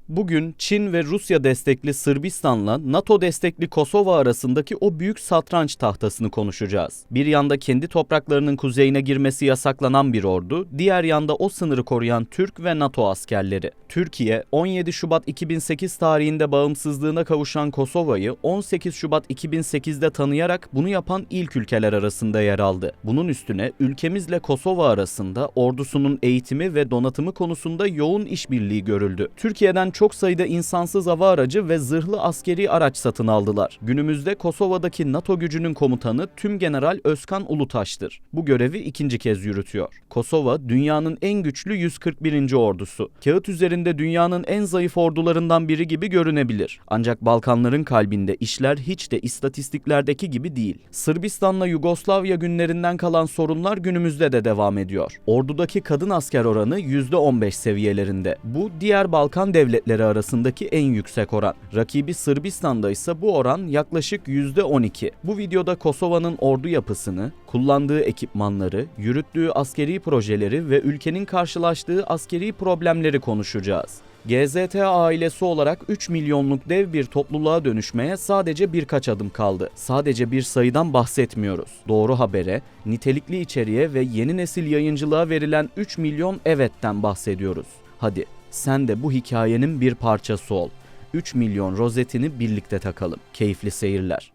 Bugün Çin ve Rusya destekli Sırbistan'la NATO destekli Kosova arasındaki o büyük satranç tahtasını konuşacağız. Bir yanda kendi topraklarının kuzeyine girmesi yasaklanan bir ordu, diğer yanda o sınırı koruyan Türk ve NATO askerleri. Türkiye, 17 Şubat 2008 tarihinde bağımsızlığına kavuşan Kosova'yı 18 Şubat 2008'de tanıyarak bunu yapan ilk ülkeler arasında yer aldı. Bunun üstüne ülkemizle Kosova arasında ordusunun eğitimi ve donatımı konusunda yoğun işbirliği görüldü. Türkiye'den çok sayıda insansız hava aracı ve zırhlı askeri araç satın aldılar. Günümüzde Kosova'daki NATO gücünün komutanı Tümgeneral Özkan Ulutaş'tır. Bu görevi ikinci kez yürütüyor. Kosova, dünyanın en güçlü 141. ordusu. Kağıt üzerinde dünyanın en zayıf ordularından biri gibi görünebilir. Ancak Balkanların kalbinde işler hiç de istatistiklerdeki gibi değil. Sırbistan'la Yugoslavya günlerinden kalan sorunlar günümüzde de devam ediyor. Ordudaki kadın asker oranı %15 seviyelerinde. Bu diğer Balkan devletleri arasındaki en yüksek oran. Rakibi Sırbistan'da ise bu oran yaklaşık %12. Bu videoda Kosova'nın ordu yapısını, kullandığı ekipmanları, yürüttüğü askeri projeleri ve ülkenin karşılaştığı askeri problemleri konuşacağız. GZT ailesi olarak 3 milyonluk dev bir topluluğa dönüşmeye sadece birkaç adım kaldı. Sadece bir sayıdan bahsetmiyoruz. Doğru habere, nitelikli içeriğe ve yeni nesil yayıncılığa verilen 3 milyon evetten bahsediyoruz. Hadi sen de bu hikayenin bir parçası ol. 3 milyon rozetini birlikte takalım. Keyifli seyirler.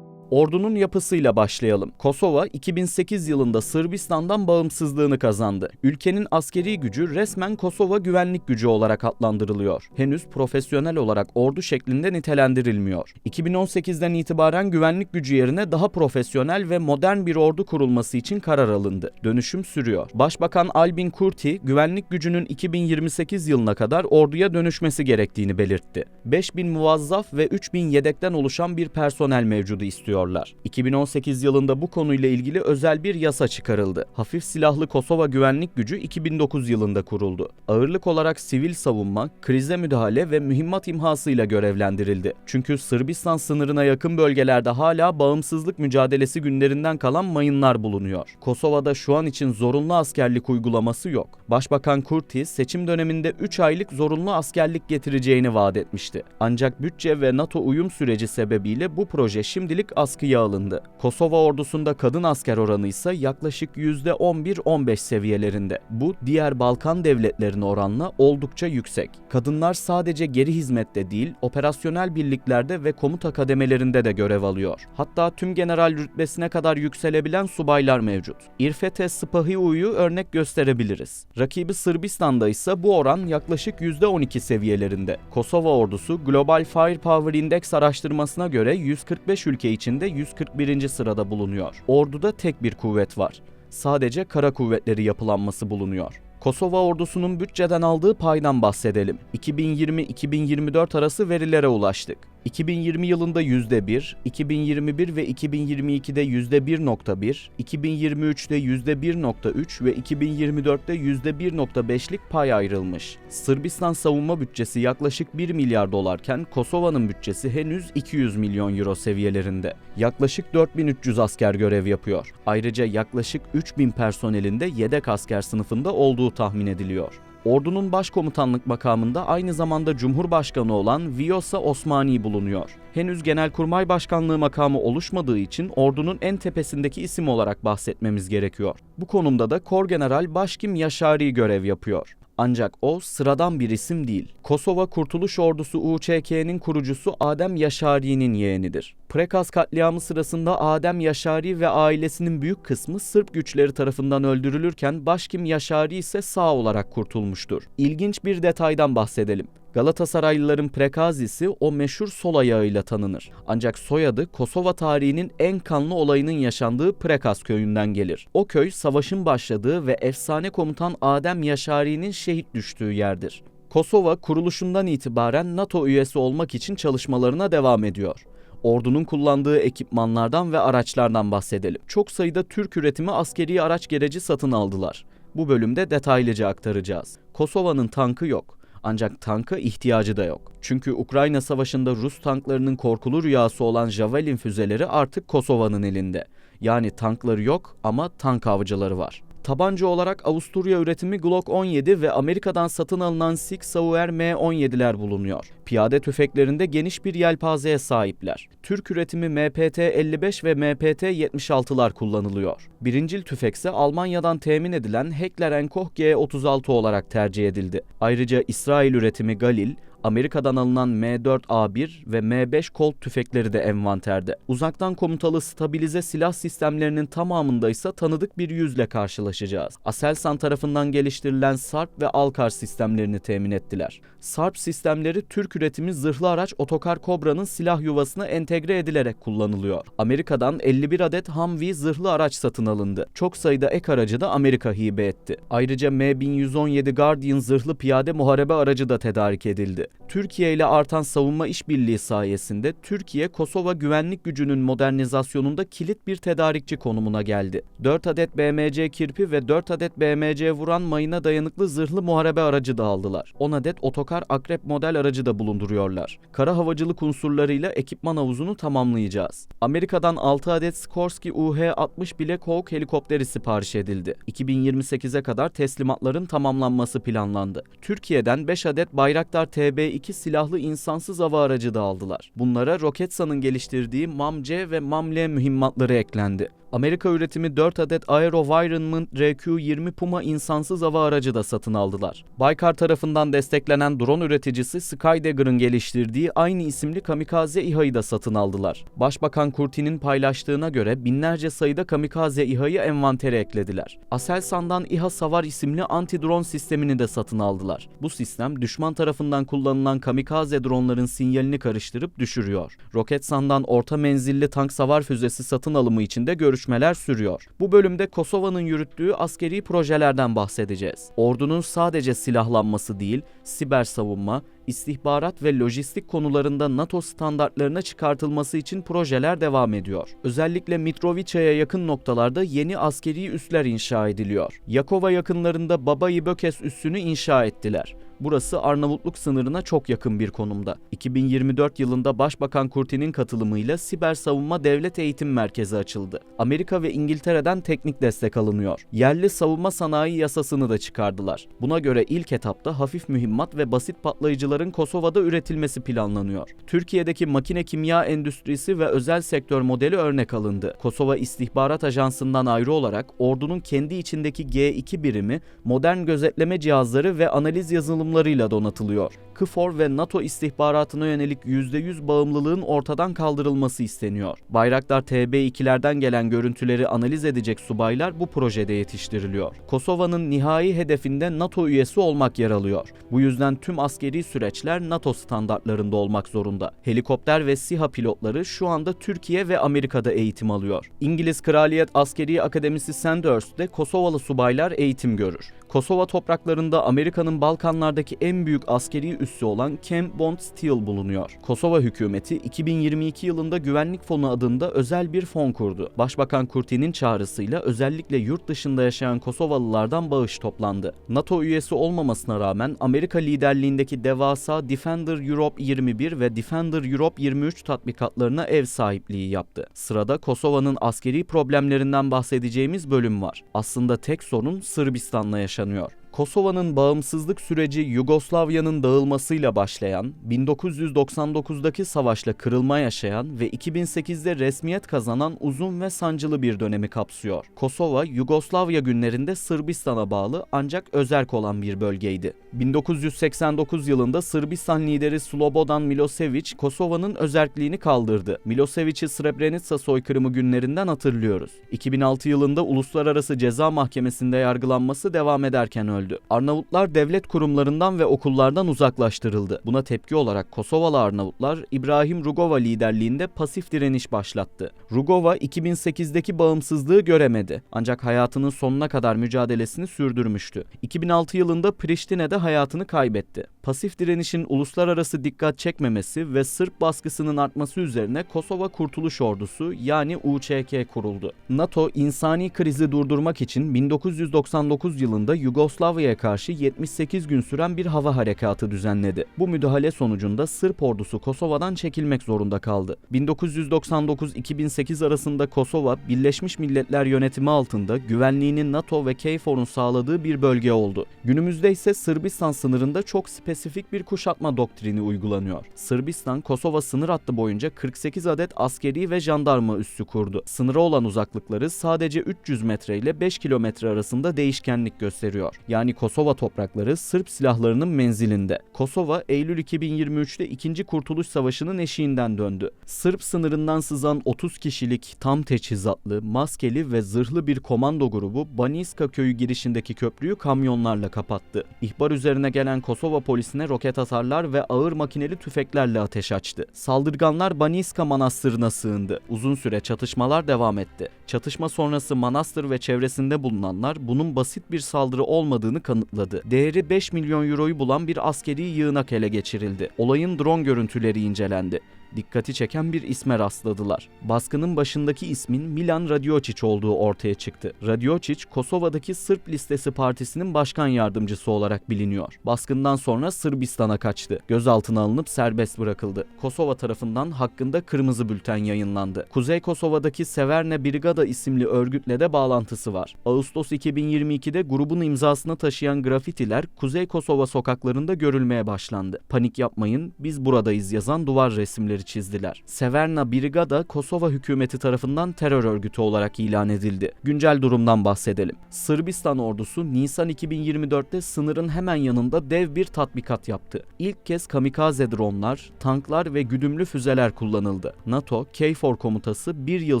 Ordunun yapısıyla başlayalım. Kosova, 2008 yılında Sırbistan'dan bağımsızlığını kazandı. Ülkenin askeri gücü resmen Kosova Güvenlik Gücü olarak adlandırılıyor. Henüz profesyonel olarak ordu şeklinde nitelendirilmiyor. 2018'den itibaren güvenlik gücü yerine daha profesyonel ve modern bir ordu kurulması için karar alındı. Dönüşüm sürüyor. Başbakan Albin Kurti, güvenlik gücünün 2028 yılına kadar orduya dönüşmesi gerektiğini belirtti. 5000 muvazzaf ve 3000 yedekten oluşan bir personel mevcudu istiyor. 2018 yılında bu konuyla ilgili özel bir yasa çıkarıldı. Hafif Silahlı Kosova Güvenlik Gücü 2009 yılında kuruldu. Ağırlık olarak sivil savunma, krize müdahale ve mühimmat imhasıyla görevlendirildi. Çünkü Sırbistan sınırına yakın bölgelerde hala bağımsızlık mücadelesi günlerinden kalan mayınlar bulunuyor. Kosova'da şu an için zorunlu askerlik uygulaması yok. Başbakan Kurti seçim döneminde 3 aylık zorunlu askerlik getireceğini vaat etmişti. Ancak bütçe ve NATO uyum süreci sebebiyle bu proje şimdilik askıya alındı. Kosova ordusunda kadın asker oranı ise yaklaşık %11-15 seviyelerinde. Bu diğer Balkan devletlerine oranla oldukça yüksek. Kadınlar sadece geri hizmette değil, operasyonel birliklerde ve komuta kademelerinde de görev alıyor. Hatta tümgeneral rütbesine kadar yükselebilen subaylar mevcut. İrfete Sıpahiu'yu örnek gösterebiliriz. Rakibi Sırbistan'da ise bu oran yaklaşık %12 seviyelerinde. Kosova ordusu Global Firepower Index araştırmasına göre 145 ülke içinde 141. sırada bulunuyor. Orduda tek bir kuvvet var. Sadece kara kuvvetleri yapılanması bulunuyor. Kosova ordusunun bütçeden aldığı paydan bahsedelim. 2020-2024 arası verilere ulaştık. 2020 yılında %1, 2021 ve 2022'de %1.1, 2023'te %1.3 ve 2024'te %1.5'lik pay ayrılmış. Sırbistan savunma bütçesi yaklaşık 1 milyar dolarken Kosova'nın bütçesi henüz 200 milyon euro seviyelerinde. Yaklaşık 4300 asker görev yapıyor. Ayrıca yaklaşık 3000 personelin de yedek asker sınıfında olduğu tahmin ediliyor. Ordunun başkomutanlık makamında aynı zamanda Cumhurbaşkanı olan Vjosa Osmani bulunuyor. Henüz Genelkurmay Başkanlığı makamı oluşmadığı için ordunun en tepesindeki isim olarak bahsetmemiz gerekiyor. Bu konumda da Korgeneral Başkim Yaşari görev yapıyor. Ancak o sıradan bir isim değil. Kosova Kurtuluş Ordusu UÇK'nin kurucusu Adem Yaşari'nin yeğenidir. Prekaz katliamı sırasında Adem Yaşari ve ailesinin büyük kısmı Sırp güçleri tarafından öldürülürken Başkim Yaşari ise sağ olarak kurtulmuştur. İlginç bir detaydan bahsedelim. Galatasaraylıların Prekazisi o meşhur sol ayağıyla tanınır. Ancak soyadı Kosova tarihinin en kanlı olayının yaşandığı Prekaz köyünden gelir. O köy savaşın başladığı ve efsane komutan Adem Yaşari'nin şehit düştüğü yerdir. Kosova kuruluşundan itibaren NATO üyesi olmak için çalışmalarına devam ediyor. Ordunun kullandığı ekipmanlardan ve araçlardan bahsedelim. Çok sayıda Türk üretimi askeri araç gereci satın aldılar. Bu bölümde detaylıca aktaracağız. Kosova'nın tankı yok. Ancak tanka ihtiyacı da yok. Çünkü Ukrayna Savaşı'nda Rus tanklarının korkulu rüyası olan Javelin füzeleri artık Kosova'nın elinde. Yani tankları yok ama tank avcıları var. Tabanca olarak Avusturya üretimi Glock 17 ve Amerika'dan satın alınan Sig Sauer M17'ler bulunuyor. Piyade tüfeklerinde geniş bir yelpazeye sahipler. Türk üretimi MPT-55 ve MPT-76'lar kullanılıyor. Birincil tüfekse Almanya'dan temin edilen Heckler & Koch G36 olarak tercih edildi. Ayrıca İsrail üretimi Galil, Amerika'dan alınan M4A1 ve M5 Colt tüfekleri de envanterde. Uzaktan komutalı stabilize silah sistemlerinin tamamında ise tanıdık bir yüzle karşılaşacağız. Aselsan tarafından geliştirilen Sarp ve Alkar sistemlerini temin ettiler. Sarp sistemleri Türk üretimi zırhlı araç Otokar Kobra'nın silah yuvasına entegre edilerek kullanılıyor. Amerika'dan 51 adet Humvee zırhlı araç satın alındı. Çok sayıda ek aracı da Amerika hibe etti. Ayrıca M1117 Guardian zırhlı piyade muharebe aracı da tedarik edildi. Türkiye ile artan savunma işbirliği sayesinde Türkiye, Kosova güvenlik gücünün modernizasyonunda kilit bir tedarikçi konumuna geldi. 4 adet BMC Kirpi ve 4 adet BMC Vuran mayına dayanıklı zırhlı muharebe aracı da aldılar. 10 adet Otokar Akrep model aracı da bulunduruyorlar. Kara havacılık unsurlarıyla ekipman havuzunu tamamlayacağız. Amerika'dan 6 adet Sikorsky UH-60 Black Hawk helikopteri sipariş edildi. 2028'e kadar teslimatların tamamlanması planlandı. Türkiye'den 5 adet Bayraktar TB2 silahlı insansız hava aracı da aldılar. Bunlara Roketsan'ın geliştirdiği MAM-C ve MAM-L mühimmatları eklendi. Amerika üretimi 4 adet AeroVironment RQ-20 Puma insansız hava aracı da satın aldılar. Baykar tarafından desteklenen drone üreticisi Skydagger'ın geliştirdiği aynı isimli kamikaze İHA'yı da satın aldılar. Başbakan Kurti'nin paylaştığına göre binlerce sayıda kamikaze İHA'yı envantere eklediler. Aselsan'dan İHA Savar isimli anti-drone sistemini de satın aldılar. Bu sistem düşman tarafından kullanılan kamikaze dronların sinyalini karıştırıp düşürüyor. Roketsan'dan orta menzilli tank savar füzesi satın alımı için de görüşmeler sürüyor. Bu bölümde Kosova'nın yürüttüğü askeri projelerden bahsedeceğiz. Ordunun sadece silahlanması değil, siber savunma, istihbarat ve lojistik konularında NATO standartlarına çıkartılması için projeler devam ediyor. Özellikle Mitrovica'ya yakın noktalarda yeni askeri üsler inşa ediliyor. Yakova yakınlarında Babai Bökes üssünü inşa ettiler. Burası Arnavutluk sınırına çok yakın bir konumda. 2024 yılında Başbakan Kurti'nin katılımıyla Siber Savunma Devlet Eğitim Merkezi açıldı. Amerika ve İngiltere'den teknik destek alınıyor. Yerli savunma sanayi yasasını da çıkardılar. Buna göre ilk etapta hafif mühimmat ve basit patlayıcıların Kosova'da üretilmesi planlanıyor. Türkiye'deki makine kimya endüstrisi ve özel sektör modeli örnek alındı. Kosova İstihbarat Ajansı'ndan ayrı olarak ordunun kendi içindeki G2 birimi modern gözetleme cihazları ve analiz yazılımlarıyla donatılıyor. KFOR ve NATO istihbaratına yönelik %100 bağımlılığın ortadan kaldırılması isteniyor. Bayraktar TB2'lerden gelen görüntüleri analiz edecek subaylar bu projede yetiştiriliyor. Kosova'nın nihai hedefinde NATO üyesi olmak yer alıyor. Bu yüzden tüm askeri süreçler NATO standartlarında olmak zorunda. Helikopter ve SİHA pilotları şu anda Türkiye ve Amerika'da eğitim alıyor. İngiliz Kraliyet Askeri Akademisi Sandhurst'te Kosovalı subaylar eğitim görür. Kosova topraklarında Amerika'nın Balkanlardaki en büyük askeri üssü olan Camp Bond Steel bulunuyor. Kosova hükümeti 2022 yılında Güvenlik Fonu adında özel bir fon kurdu. Başbakan Kurti'nin çağrısıyla özellikle yurt dışında yaşayan Kosovalılardan bağış toplandı. NATO üyesi olmamasına rağmen Amerika liderliğindeki devasa Defender Europe 21 ve Defender Europe 23 tatbikatlarına ev sahipliği yaptı. Sırada Kosova'nın askeri problemlerinden bahsedeceğimiz bölüm var. Aslında tek sorun Sırbistan'la yaşanıyor. Kosova'nın bağımsızlık süreci Yugoslavya'nın dağılmasıyla başlayan, 1999'daki savaşla kırılma yaşayan ve 2008'de resmiyet kazanan uzun ve sancılı bir dönemi kapsıyor. Kosova, Yugoslavya günlerinde Sırbistan'a bağlı ancak özerk olan bir bölgeydi. 1989 yılında Sırbistan lideri Slobodan Milosevic, Kosova'nın özerkliğini kaldırdı. Milosevic'i Srebrenica soykırımı günlerinden hatırlıyoruz. 2006 yılında Uluslararası Ceza Mahkemesi'nde yargılanması devam ederken öldü. Arnavutlar devlet kurumlarından ve okullardan uzaklaştırıldı. Buna tepki olarak Kosovalı Arnavutlar İbrahim Rugova liderliğinde pasif direniş başlattı. Rugova 2008'deki bağımsızlığı göremedi. Ancak hayatının sonuna kadar mücadelesini sürdürmüştü. 2006 yılında Priştine'de hayatını kaybetti. Pasif direnişin uluslararası dikkat çekmemesi ve Sırp baskısının artması üzerine Kosova Kurtuluş Ordusu yani UÇK kuruldu. NATO insani krizi durdurmak için 1999 yılında Yugoslavya Yugoslavya'ya karşı 78 gün süren bir hava harekatı düzenledi. Bu müdahale sonucunda Sırp ordusu Kosova'dan çekilmek zorunda kaldı. 1999-2008 arasında Kosova, Birleşmiş Milletler yönetimi altında güvenliğini NATO ve KFOR'un sağladığı bir bölge oldu. Günümüzde ise Sırbistan sınırında çok spesifik bir kuşatma doktrini uygulanıyor. Sırbistan, Kosova sınır hattı boyunca 48 adet askeri ve jandarma üssü kurdu. Sınıra olan uzaklıkları sadece 300 metre ile 5 kilometre arasında değişkenlik gösteriyor. Yani Kosova toprakları Sırp silahlarının menzilinde. Kosova, Eylül 2023'te 2. Kurtuluş Savaşı'nın eşiğinden döndü. Sırp sınırından sızan 30 kişilik tam teçhizatlı, maskeli ve zırhlı bir komando grubu Banijska köyü girişindeki köprüyü kamyonlarla kapattı. İhbar üzerine gelen Kosova polisine roket atarlar ve ağır makineli tüfeklerle ateş açtı. Saldırganlar Banijska Manastırı'na sığındı. Uzun süre çatışmalar devam etti. Çatışma sonrası manastır ve çevresinde bulunanlar bunun basit bir saldırı olmadığını kanıtladı. Değeri 5 milyon euroyu bulan bir askeri yığınak ele geçirildi. Olayın drone görüntüleri incelendi. Dikkati çeken bir isme rastladılar. Baskının başındaki ismin Milan Radiočić olduğu ortaya çıktı. Radiočić, Kosova'daki Sırp Listesi Partisi'nin başkan yardımcısı olarak biliniyor. Baskından sonra Sırbistan'a kaçtı. Gözaltına alınıp serbest bırakıldı. Kosova tarafından hakkında kırmızı bülten yayınlandı. Kuzey Kosova'daki Severne Brigada isimli örgütle de bağlantısı var. Ağustos 2022'de grubun imzasını taşıyan grafitiler Kuzey Kosova sokaklarında görülmeye başlandı. "Panik yapmayın, biz buradayız" yazan duvar resimleri çizdiler. Severna Brigada, Kosova hükümeti tarafından terör örgütü olarak ilan edildi. Güncel durumdan bahsedelim. Sırbistan ordusu Nisan 2024'te sınırın hemen yanında dev bir tatbikat yaptı. İlk kez kamikaze dronlar, tanklar ve güdümlü füzeler kullanıldı. NATO, KFOR komutası bir yıl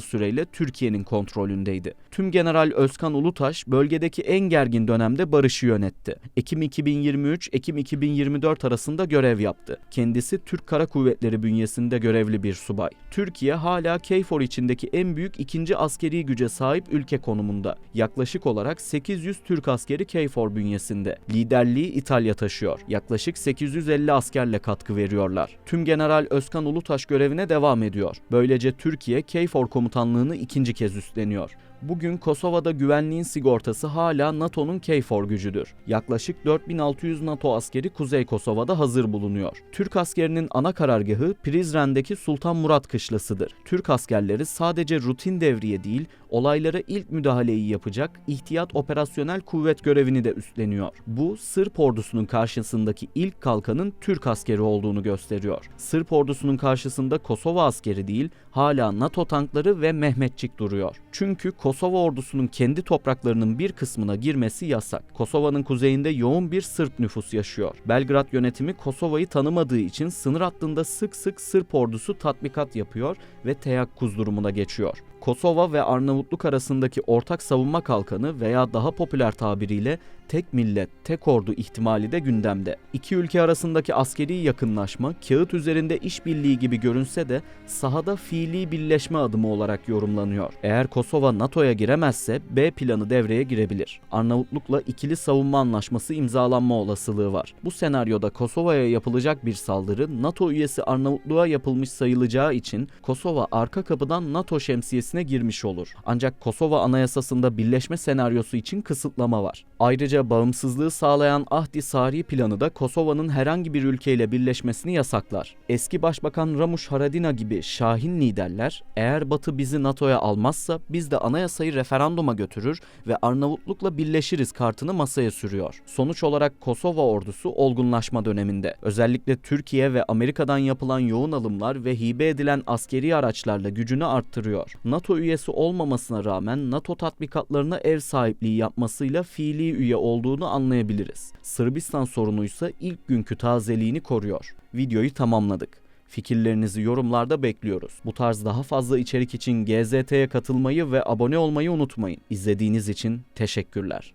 süreyle Türkiye'nin kontrolündeydi. Tümgeneral Özkan Ulutaş, bölgedeki en gergin dönemde barışı yönetti. Ekim 2023, Ekim 2024 arasında görev yaptı. Kendisi Türk Kara Kuvvetleri bünyesinde görevli bir subay. Türkiye hala KFOR içindeki en büyük ikinci askeri güce sahip ülke konumunda. Yaklaşık olarak 800 Türk askeri KFOR bünyesinde. Liderliği İtalya taşıyor. Yaklaşık 850 askerle katkı veriyorlar. Tümgeneral Özkan Ulutaş görevine devam ediyor. Böylece Türkiye KFOR komutanlığını ikinci kez üstleniyor. Bugün Kosova'da güvenliğin sigortası hala NATO'nun KFOR gücüdür. Yaklaşık 4600 NATO askeri Kuzey Kosova'da hazır bulunuyor. Türk askerinin ana karargahı Prizren'deki Sultan Murat Kışlası'dır. Türk askerleri sadece rutin devriye değil, olaylara ilk müdahaleyi yapacak ihtiyat operasyonel kuvvet görevini de üstleniyor. Bu, Sırp ordusunun karşısındaki ilk kalkanın Türk askeri olduğunu gösteriyor. Sırp ordusunun karşısında Kosova askeri değil, hala NATO tankları ve Mehmetçik duruyor. Çünkü Kosova ordusunun kendi topraklarının bir kısmına girmesi yasak. Kosova'nın kuzeyinde yoğun bir Sırp nüfus yaşıyor. Belgrad yönetimi Kosova'yı tanımadığı için sınır hattında sık sık Sırp ordusu tatbikat yapıyor ve teyakkuz durumuna geçiyor. Kosova ve Arnavutluk arasındaki ortak savunma kalkanı veya daha popüler tabiriyle tek millet, tek ordu ihtimali de gündemde. İki ülke arasındaki askeri yakınlaşma kağıt üzerinde işbirliği gibi görünse de sahada fiili birleşme adımı olarak yorumlanıyor. Eğer Kosova NATO'ya giremezse B planı devreye girebilir. Arnavutluk'la ikili savunma anlaşması imzalanma olasılığı var. Bu senaryoda Kosova'ya yapılacak bir saldırı NATO üyesi Arnavutluk'a yapılmış sayılacağı için Kosova arka kapıdan NATO şemsiyesine girmiş olur. Ancak Kosova Anayasası'nda birleşme senaryosu için kısıtlama var. Ayrıca bağımsızlığı sağlayan Ahdi Sari planı da Kosova'nın herhangi bir ülkeyle birleşmesini yasaklar. Eski Başbakan Ramush Haradinaj gibi şahin liderler, eğer Batı bizi NATO'ya almazsa biz de anayasayı referanduma götürür ve Arnavutluk'la birleşiriz kartını masaya sürüyor. Sonuç olarak Kosova ordusu olgunlaşma döneminde. Özellikle Türkiye ve Amerika'dan yapılan yoğun alımlar ve hibe edilen askeri araçlarla gücünü arttırıyor. NATO üyesi olmamasına rağmen NATO tatbikatlarına ev sahipliği yapmasıyla fiili üye olduğunu anlayabiliriz. Sırbistan sorunuysa ilk günkü tazeliğini koruyor. Videoyu tamamladık. Fikirlerinizi yorumlarda bekliyoruz. Bu tarz daha fazla içerik için GZT'ye katılmayı ve abone olmayı unutmayın. İzlediğiniz için teşekkürler.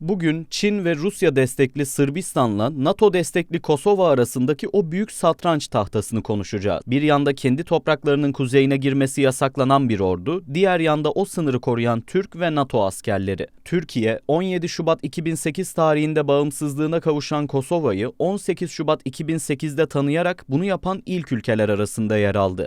Bugün Çin ve Rusya destekli Sırbistan'la NATO destekli Kosova arasındaki o büyük satranç tahtasını konuşacağız. Bir yanda kendi topraklarının kuzeyine girmesi yasaklanan bir ordu, diğer yanda o sınırı koruyan Türk ve NATO askerleri. Türkiye, 17 Şubat 2008 tarihinde bağımsızlığına kavuşan Kosova'yı 18 Şubat 2008'de tanıyarak bunu yapan ilk ülkeler arasında yer aldı.